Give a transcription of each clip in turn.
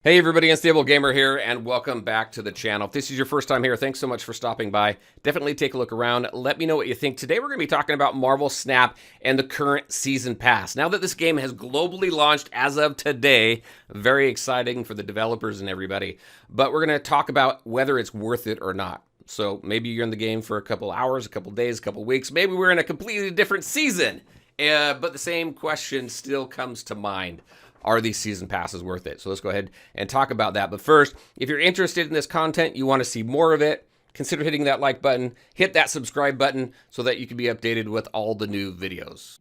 Hey everybody, Unstable Gamer here, and welcome back to the channel. If this is your first time here, thanks so much for stopping by. Definitely take a look around. Let me know what you think. Today we're going to be talking about Marvel Snap and the current Season Pass. Now that this game has globally launched as of today, very exciting for the developers and everybody, but we're going to talk about whether it's worth it or not. So maybe you're in the game for a couple hours, a couple days, a couple weeks. Maybe we're in a completely different season, but the same question still comes to mind. Are these season passes worth it? So let's go ahead and talk about that. But first, if you're interested in this content, you want to see more of it, consider hitting that like button, hit that subscribe button so that you can be updated with all the new videos.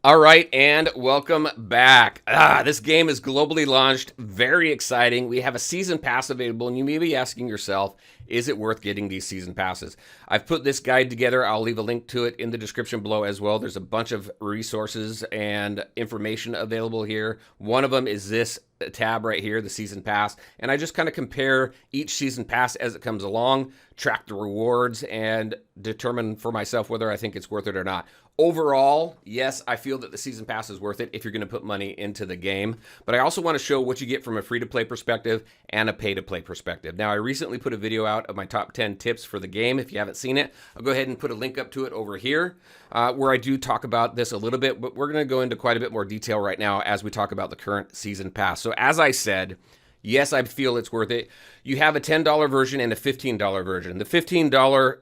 All right, and welcome back. This game is globally launched. Very exciting. We have a season pass available, and you may be asking yourself, is it worth getting these season passes? I've put this guide together. I'll leave a link to it in the description below as well. There's a bunch of resources and information available here. One of them is this tab right here, the season pass, and I just kind of compare each season pass as it comes along, track the rewards, and determine for myself whether I think it's worth it or not. Overall, yes, I feel that the season pass is worth it if you're going to put money into the game, but I also want to show what you get from a free-to-play perspective and a pay-to-play perspective. Now, I recently put a video out of my top 10 tips for the game. If you haven't seen it, I'll go ahead and put a link up to it over here, where I do talk about this a little bit, but we're going to go into quite a bit more detail right now as we talk about the current season pass. So as I said, yes, I feel it's worth it. You have a $10 version and a $15 version. The $15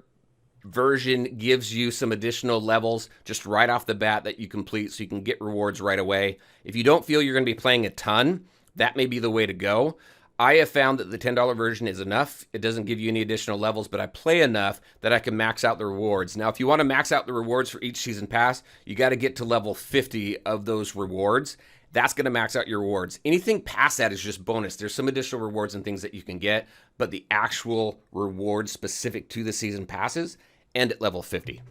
version gives you some additional levels just right off the bat that you complete so you can get rewards right away. If you don't feel you're going to be playing a ton, that may be the way to go. I have found that the $10 version is enough. It doesn't give you any additional levels, but I play enough that I can max out the rewards. Now, if you want to max out the rewards for each season pass, you got to get to level 50 of those rewards. That's going to max out your rewards. Anything past that is just bonus. There's some additional rewards and things that you can get, but the actual rewards specific to the season passes end at level 50.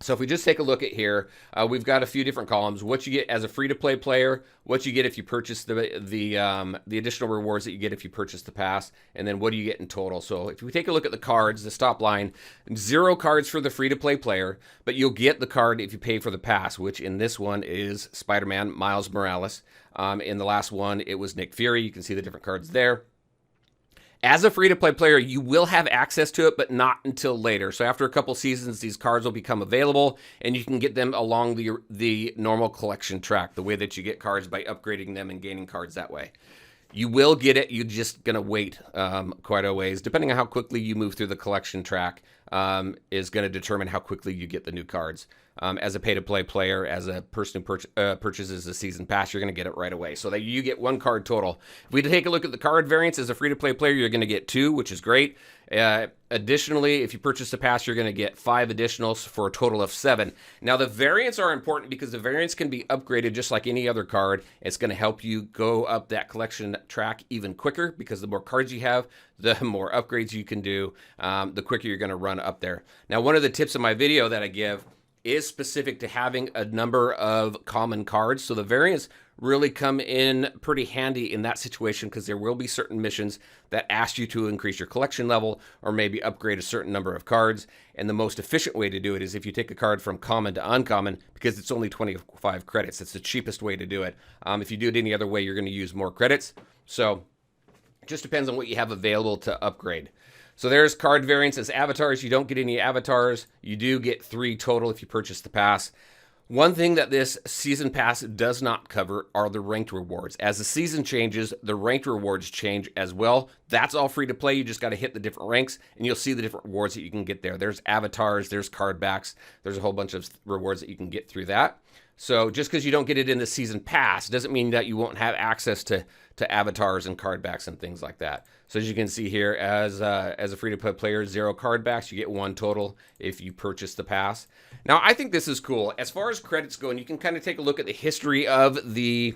So if we just take a look at here, we've got a few different columns. What you get as a free-to-play player, what you get if you purchase the additional rewards that you get if you purchase the pass, and then what do you get in total. So if we take a look at the cards, the stop line, 0 cards for the free-to-play player, but you'll get the card if you pay for the pass, which in this one is Spider-Man Miles Morales. In the last one, it was Nick Fury. You can see the different cards there. As a free-to-play player, you will have access to it, but not until later. So after a couple seasons, these cards will become available, and you can get them along the normal collection track, the way that you get cards by upgrading them and gaining cards that way. You will get it. You're just going to wait quite a ways. Depending on how quickly you move through the collection track is going to determine how quickly you get the new cards. As a pay-to-play player, as a person who purchases a season pass, you're going to get it right away. So that you get 1 card total. If we take a look at the card variants, as a free-to-play player, you're going to get 2, which is great. Additionally, if you purchase a pass, you're going to get 5 additionals for a total of 7. Now, the variants are important because the variants can be upgraded just like any other card. It's going to help you go up that collection track even quicker because the more cards you have, the more upgrades you can do, the quicker you're going to run up there. Now, one of the tips in my video that I give is specific to having a number of common cards. So the variants really come in pretty handy in that situation because there will be certain missions that ask you to increase your collection level or maybe upgrade a certain number of cards. And the most efficient way to do it is if you take a card from common to uncommon because it's only 25 credits. It's the cheapest way to do it. If you do it any other way, you're going to use more credits. So it just depends on what you have available to upgrade. So there's card variants. As avatars, you don't get any avatars. You do get 3 total if you purchase the pass. One thing that this season pass does not cover are the ranked rewards. As the season changes, the ranked rewards change as well. That's all free to play. You just got to hit the different ranks and you'll see the different rewards that you can get there. There's avatars, there's card backs. There's a whole bunch of rewards that you can get through that. So just because you don't get it in the season pass doesn't mean that you won't have access to avatars and card backs and things like that. So as you can see here, as a free-to-play player, 0 card backs, you get 1 total if you purchase the pass. Now, I think this is cool. As far as credits go, and you can kind of take a look at the history of the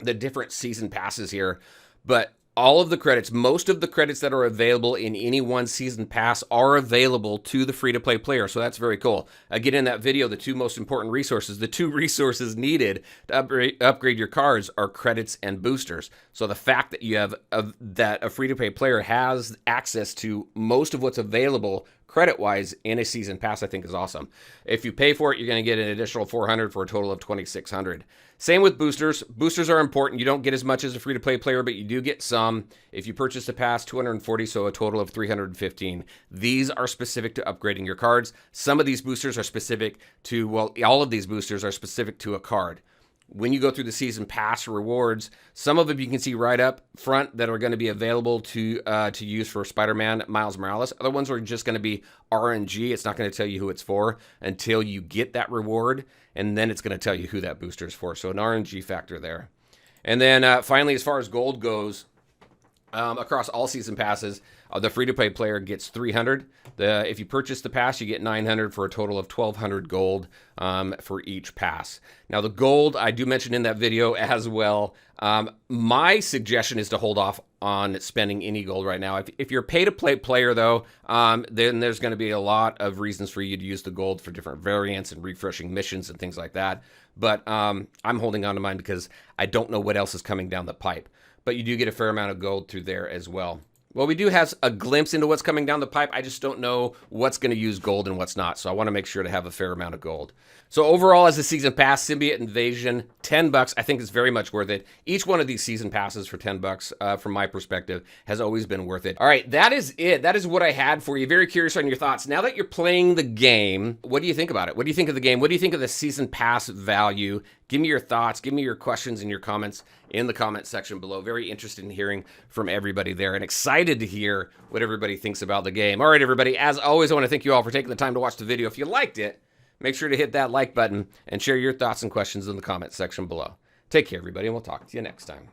different season passes here, but all of the credits, most of the credits that are available in any one season pass are available to the free-to-play player. So that's very cool. Again, in that video, the two most important resources, the two resources needed to upgrade your cards are credits and boosters. So the fact that you have that a free-to-play player has access to most of what's available credit-wise in a season pass, I think is awesome. If you pay for it, you're going to get an additional 400 for a total of 2,600. Same with boosters. Boosters are important. You don't get as much as a free-to-play player, but you do get some. If you purchase a pass, 240, so a total of 315. These are specific to upgrading your cards. Some of these boosters are specific to, well, all of these boosters are specific to a card. When you go through the season pass rewards, some of them you can see right up front that are going to be available to use for Spider-Man Miles Morales. Other ones are just going to be RNG. It's not going to tell you who it's for until you get that reward, and then it's going to tell you who that booster is for. So an RNG factor there. And then finally, as far as gold goes, across all season passes, the free-to-play player gets 300. If you purchase the pass, you get 900 for a total of 1,200 gold for each pass. Now, the gold, I do mention in that video as well. My suggestion is to hold off on spending any gold right now. If you're a pay-to-play player, though, then there's going to be a lot of reasons for you to use the gold for different variants and refreshing missions and things like that. But I'm holding on to mine because I don't know what else is coming down the pipe. But you do get a fair amount of gold through there as well. Well, we do have a glimpse into what's coming down the pipe. I just don't know what's going to use gold and what's not. So I want to make sure to have a fair amount of gold. So overall, as a season pass, Symbiote Invasion, $10, I think is very much worth it. Each one of these season passes for $10, from my perspective, has always been worth it. All right, that is it. That is what I had for you. Very curious on your thoughts. Now that you're playing the game, what do you think about it? What do you think of the game? What do you think of the season pass value? Give me your thoughts. Give me your questions and your comments in the comment section below. Very interested in hearing from everybody there and excited to hear what everybody thinks about the game. All right, everybody. As always, I want to thank you all for taking the time to watch the video. If you liked it, make sure to hit that like button and share your thoughts and questions in the comment section below. Take care, everybody, and we'll talk to you next time.